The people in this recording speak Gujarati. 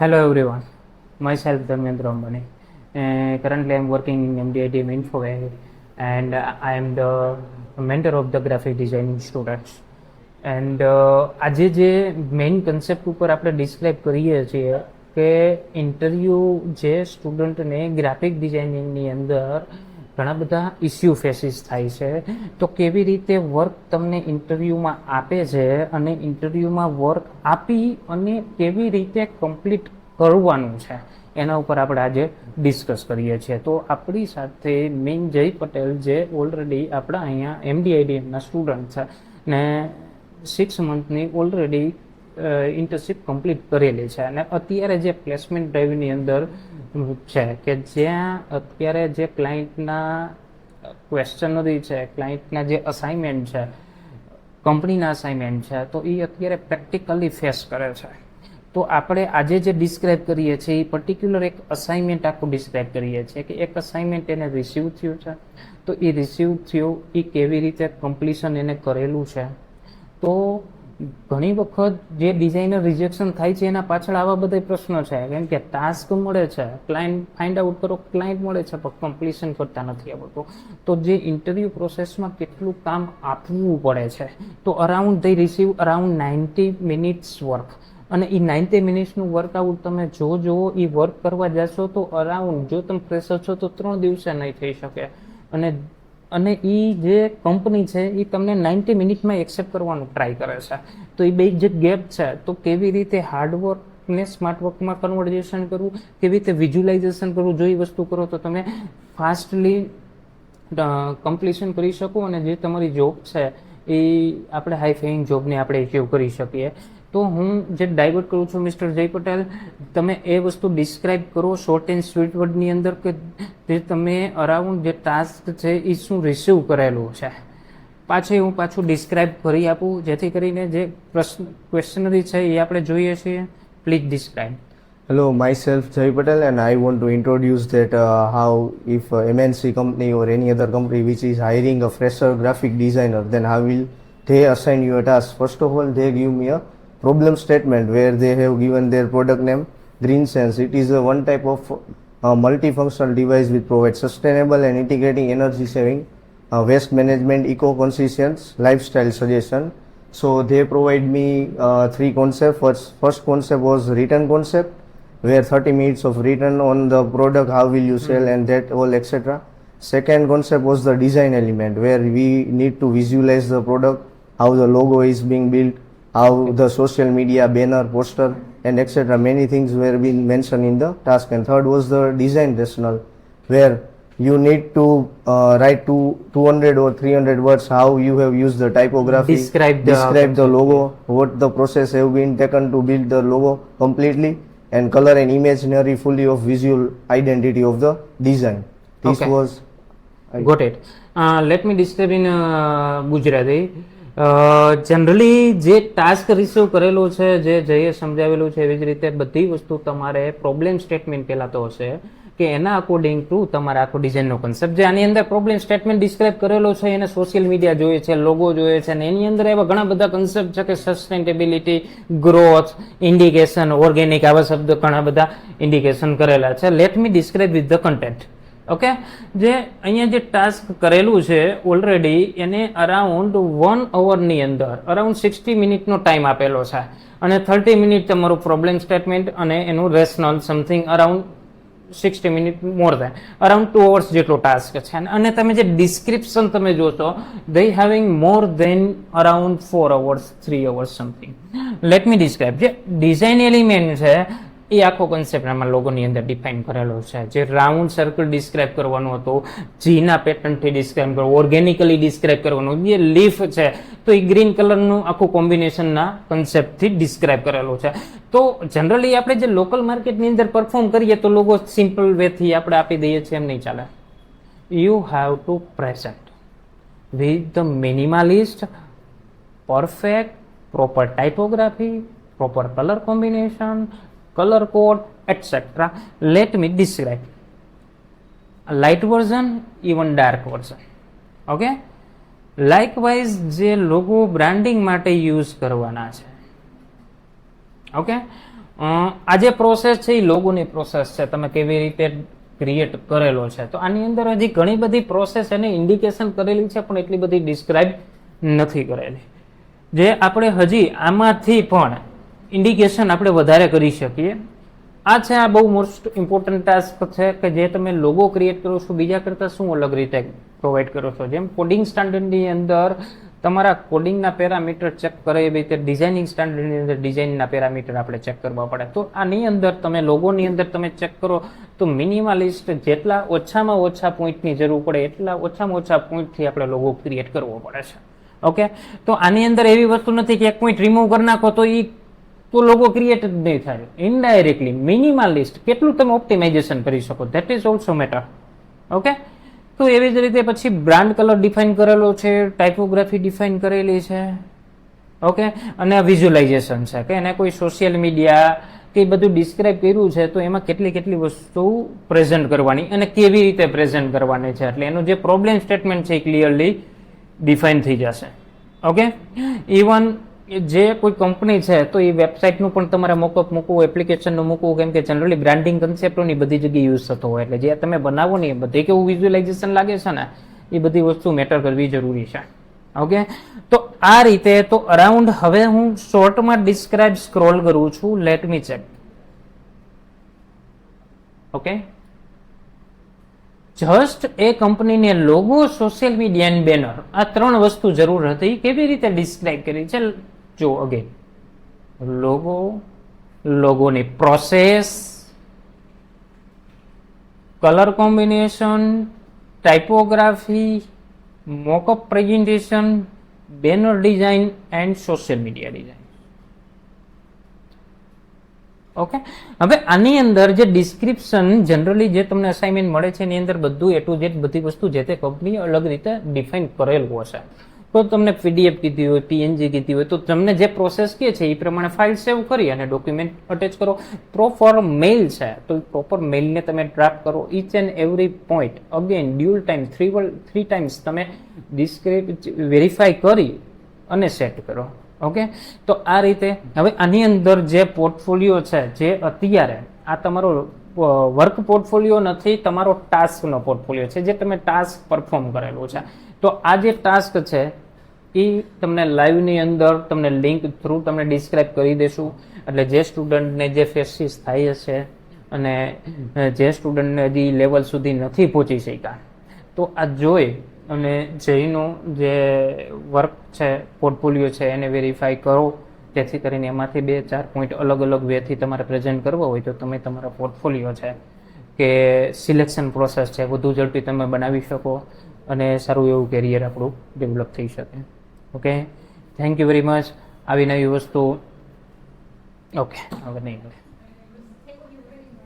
Hello everyone, myself Dharmendra Ambani. Currently I am working in MDITM Infoway and I am the mentor of the graphic designing students. And આજે જે મેઇન કન્સેપ્ટ ઉપર આપણે ડિસ્ક્રાઇબ કરીએ છીએ કે ઇન્ટરવ્યૂ જે સ્ટુડન્ટને ગ્રાફિક ડિઝાઇનિંગની અંદર ઘણા બધા ઇસ્યુ ફેસીસ થાય છે, તો કેવી રીતે વર્ક તમને ઇન્ટરવ્યૂમાં આપે છે અને ઇન્ટરવ્યૂમાં વર્ક આપી અને કેવી રીતે કમ્પ્લીટ કરવાનું છે એના ઉપર આપણે આજે ડિસ્કસ કરીએ છીએ. તો આપણી સાથે મેઇન જય પટેલ જે ઓલરેડી આપણા અહીંયા MDITMના સ્ટુડન્ટ છે ને 6 મંથની ઓલરેડી ઇન્ટર્નશીપ કમ્પ્લીટ કરેલી છે અને અત્યારે જે પ્લેસમેન્ટ ડ્રાઈવની અંદર છે કે જ્યાં અત્યારે જે ક્લાયન્ટના ક્વેશ્ચનરી છે, ક્લાયન્ટના જે અસાઇનમેન્ટ છે, કંપનીના અસાઇનમેન્ટ છે, તો એ અત્યારે પ્રેક્ટિકલી ફેસ કરે છે. તો આપણે આજે જે ડિસ્ક્રાઇબ કરીએ છીએ એ પર્ટિક્યુલર એક અસાઇનમેન્ટ આખું ડિસ્ક્રાઇબ કરીએ છીએ કે એક અસાઇનમેન્ટ એને રિસીવ થયું છે, તો એ રિસીવ થયું એ કેવી રીતે કમ્પ્લીશન એને કરેલું છે. તો ઘણી વખત જે ડિઝાઇનર રિજેક્શન થાય છે એના પાછળ આવા બધા પ્રશ્નો છે, કેમ કે ટાસ્ક મળે છે, ક્લાયન્ટ ફાઇન્ડ આઉટ કરો, ક્લાયન્ટ મળે છે પણ કમ્પ્લીશન કરતા નથી આવડતું. તો જે ઇન્ટરવ્યૂ પ્રોસેસમાં કેટલું કામ આપવું પડે છે, તો અરાઉન્ડ દે રિસીવ અરાઉન્ડ 90 મિનિટ્સ વર્ક, અને એ 90 મિનિટ્સનું વર્કઆઉટ તમે જો એ વર્ક કરવા જશો તો અરાઉન્ડ, જો તમે ફ્રેશર છો તો 3 દિવસે નહીં થઈ શકે. અને એ જે કંપની છે એ તમને 90 મિનિટમાં એક્સેપ્ટ કરવાનું ટ્રાય કરે છે. તો એ બે જે ગેપ છે, તો કેવી રીતે હાર્ડવર્ક ને સ્માર્ટ વર્કમાં કન્વર્ઝેશન કરવું, કેવી રીતે વિઝ્યુલાઇઝેશન કરવું, જો એ વસ્તુ કરો તો તમે ફાસ્ટલી કમ્પ્લીશન કરી શકો અને જે તમારી જોબ છે એ આપણે હાઈ પેઇંગ જોબને આપણે એચીવ કરી શકીએ. તો હું જે ડાયવર્ટ કરું છું મિસ્ટર જય પટેલ, તમે એ વસ્તુ ડિસ્ક્રાઇબ કરો શોર્ટ એન્ડ સ્વીટ વર્ડની અંદર કે જે તમે અરાઉન્ડ જે ટાસ્ક છે એ શું રિસીવ કરેલું છે. પાછું ડિસ્ક્રાઇબ કરી આપું જેથી કરીને જે પ્રશ્ન ક્વેશ્ચનરી છે એ આપણે જોઈએ છીએ. Please describe. Hello, myself Jay Patel, and I want to introduce that how if a MNC company or any other company which is hiring a fresher graphic designer, then how will they assign you a task? First of all, they give me a problem statement where they have given their product name GreenSense. It is a one type of multifunctional device which provides sustainable and integrating energy saving, waste management, eco-conscious lifestyle suggestion. So they provide me 3 concepts. First concept was written concept, where 30 minutes of written on the product, how will you sell and that all etc. Second concept was the design element, where we need to visualize the product, how the logo is being built, how the social media banner, poster and etc. Many things were being mentioned in the task. And third was the design rationale, where you need to write 200 or 300 words how you have used the typography, Describe the logo, what the process have been taken to build the logo completely, and color and imaginary fully of visual identity of the design. This Okay. was Got it. Let me describe in Gujarati. Generally જે ટાસ્ક રિસીવ કરેલો છે, જે જઈએ સમજાવેલું છે એવી જ રીતે બધી વસ્તુ તમારે પ્રોબ્લેમ સ્ટેટમેન્ટ પહેલા તો હશે કે એના અકોર્ડિંગ ટુ તમારે આખો ડિઝાઇનનો કન્સેપ્ટ, જે આની અંદર પ્રોબ્લેમ સ્ટેટમેન્ટ ડિસ્ક્રાઇબ કરેલો છે એને સોશિયલ મીડિયા જોઈએ છે, લોગો જોઈએ છે, અને એની અંદર એવા ઘણા બધા કન્સેપ્ટ છે કે સસ્ટેનેબિલિટી, ગ્રોથ, ઇન્ડિકેશન, ઓર્ગેનિક, આવા શબ્દ ઘણા બધા ઇન્ડિકેશન કરેલા છે. Let me describe with the content. Okay, જે અહીંયા જે ટાસ્ક કરેલું છે ઓલરેડી એને અરાઉન્ડ 1 અવરની અંદર અરાઉન્ડ 60 મિનિટનો ટાઈમ આપેલો છે અને 30 મિનિટ તમારું પ્રોબ્લેમ સ્ટેટમેન્ટ અને એનું રેશનલ સમથિંગ અરાઉન્ડ 60 મિનિટ મોર દેન અરાઉન્ડ 2 અવર્સ જેટલો ટાસ્ક છે. અને તમે જે ડિસ્ક્રિપ્શન તમે જોશો they having more than around 4 hours 3 hours something. Let me describe. જે ડિઝાઇન એલિમેન્ટ છે એ આખો કન્સેપ્ટ આમાં લોગોની અંદર ડિફાઇન કરેલો છે. જે રાઉન્ડ સર્કલ ડિસ્ક્રાઇબ કરવાનું હતું, જીના પેટર્નથી ડિસ્ક્રાઇબ કરવું, ઓર્ગેનિકલી ડિસ્ક્રાઇબ કરવાનું, જે લીફ છે તો એ ગ્રીન કલરનું આખું કોમ્બિનેશનના કન્સેપ્ટથી ડિસ્ક્રાઇબ કરેલું છે. તો જનરલી આપણે જે લોકલ માર્કેટની અંદર પરફોર્મ કરીએ તો લોગો સિમ્પલ વેથી આપણે આપી દઈએ છીએ, એમ નહીં ચાલે. You have to present with the minimalist, perfect, proper typography, proper colour combination, color code etc. Let me describe a light version, even dark version. Okay, likewise જે લોગો બ્રાન્ડિંગ માટે યુઝ કરવાના છે, ઓકે, આ જે પ્રોસેસ છે એ લોગોની પ્રોસેસ છે, તમે કેવી રીતે ક્રિએટ કરેલો છે. તો આની અંદર હજી ઘણી બધી પ્રોસેસ એને ઇન્ડિકેશન કરેલી છે, પણ એટલી બધી ડિસ્ક્રાઇબ નથી કરેલી. જે આપણે હજી આમાંથી પણ ઇન્ડિકેશન આપણે વધારે કરી શકીએ. આ છે, આ બહુ મોસ્ટ ઇમ્પોર્ટન્ટ ટાસ્ક છે કે જે તમે લોગો ક્રિએટ કરો છો બીજા કરતાં શું અલગ રીતે પ્રોવાઈડ કરો છો. જેમ કોડિંગ સ્ટાન્ડર્ડની અંદર તમારા કોડિંગના પેરામીટર ચેક કરે એવી રીતે ડિઝાઇનિંગ સ્ટાન્ડર્ડની અંદર ડિઝાઇનના પેરામીટર આપણે ચેક કરવા પડે. તો આની અંદર તમે લોગોની અંદર તમે ચેક કરો તો મિનિમાલિસ્ટ જેટલા ઓછામાં ઓછા પોઈન્ટની જરૂર પડે એટલા ઓછામાં ઓછા પોઈન્ટથી આપણે લોગો ક્રિએટ કરવો પડે છે. ઓકે, તો આની અંદર એવી વસ્તુ નથી કે એક પોઈન્ટ રિમૂવ કરી નાખો તો લોગો ક્રિએટ જ નહીં થાય. ઇનડાયરેક્ટલી મિનિમાલિસ્ટ કેટલું તમે ઓપ્ટિમાઇઝેશન કરી શકો, that is also matter. Okay, તો એવી જ રીતે પછી બ્રાન્ડ કલર ડિફાઇન કરેલો છે, ટાઇપોગ્રાફી ડિફાઇન કરેલી છે. ઓકે, અને વિઝ્યુલાઇઝેશન છે કે એને કોઈ સોશિયલ મીડિયા કે બધું ડિસ્ક્રાઇબ કર્યું છે તો એમાં કેટલી વસ્તુ પ્રેઝન્ટ કરવાની અને કેવી રીતે પ્રેઝન્ટ કરવાની છે. એટલે એનું જે પ્રોબ્લેમ સ્ટેટમેન્ટ છે એ ક્લિયરલી ડિફાઇન થઈ જશે. ઓકે, ઇવન જે કોઈ કંપની છે તો એ વેબસાઇટનું પણ તમારે મોકઅપ મૂકવું, એપ્લિકેશનનું મૂકવું, કેમ કે જનરલી બ્રાન્ડિંગ કન્સેપ્ટોની બધી જગ્યાએ યુઝ થતો હોય. એટલે જે તમે બનાવો ને એ બધે કેવું વિઝ્યુલાઇઝેશન લાગે છે ને એ બધી વસ્તુ મેટર કરવી જરૂરી છે. ઓકે, તો આ રીતે તો અરાઉન્ડ હવે હું શોર્ટમાં ડિસ્ક્રાઇબ સ્ક્રોલ કરું છું. Let me check. Okay, just એ કંપનીને logo, social media and banner, આ ત્રણ વસ્તુ જરૂર હતી. કેવી રીતે ડિસ્ક્રાઇબ કરી છે જો. અગેન લોગોની process, colour combination, typography, mockup presentation, banner design and social media design. Okay, હવે આની અંદર જે ડિસ્ક્રિપ્શન જનરલી જે તમને અસાઇનમેન્ટ મળે છે એની અંદર બધું A to Z બધી વસ્તુ જે તે કંપની અલગ રીતે ડિફાઇન કરેલું હશે. તો તમને PDF કીધી હોય, PNG કીધી હોય તો તમને જે પ્રોસેસ કહે છે એ પ્રમાણે ફાઇલ સેવ કરી અને ડોક્યુમેન્ટ અટેચ કરો. પ્રોપર મેઇલ છે તો પ્રોપર મેઇલને તમે ડ્રાફ્ટ કરો. Each and every point again dual time 3 times તમે વેરીફાઈ કરી અને સેટ કરો. ઓકે, તો આ રીતે હવે આની અંદર જે પોર્ટફોલિયો છે જે અત્યારે આ તમારો વર્ક પોર્ટફોલિયો નથી, તમારો ટાસ્કનો પોર્ટફોલિયો છે જે તમે ટાસ્ક પરફોર્મ કરેલું છે. તો આ જે ટાસ્ક છે એ તમને લાઈવની અંદર તમને લિંક થ્રુ તમને ડિસ્ક્રાઇબ કરી દેશું. એટલે જે સ્ટુડન્ટને જે ફેસિસ થાય છે અને જે સ્ટુડન્ટને હજી લેવલ સુધી નથી પહોંચી શક્યા તો આ જોઈ અને જઈનું જે વર્ક છે પોર્ટફોલિયો છે એને વેરીફાઈ કરો. જેથી કરીને એમાંથી 2-4 પોઈન્ટ અલગ વેથી તમારે પ્રેઝન્ટ કરવા હોય તો તમે તમારા પોર્ટફોલિયો છે કે સિલેક્શન પ્રોસેસ છે વધુ ઝડપી તમે બનાવી શકો અને સારું એવું કેરિયર આપણું ડેવલપ થઈ શકે. Okay, thank you very much. આવી નવી વસ્તુ ઓકે હવે નહીં હવે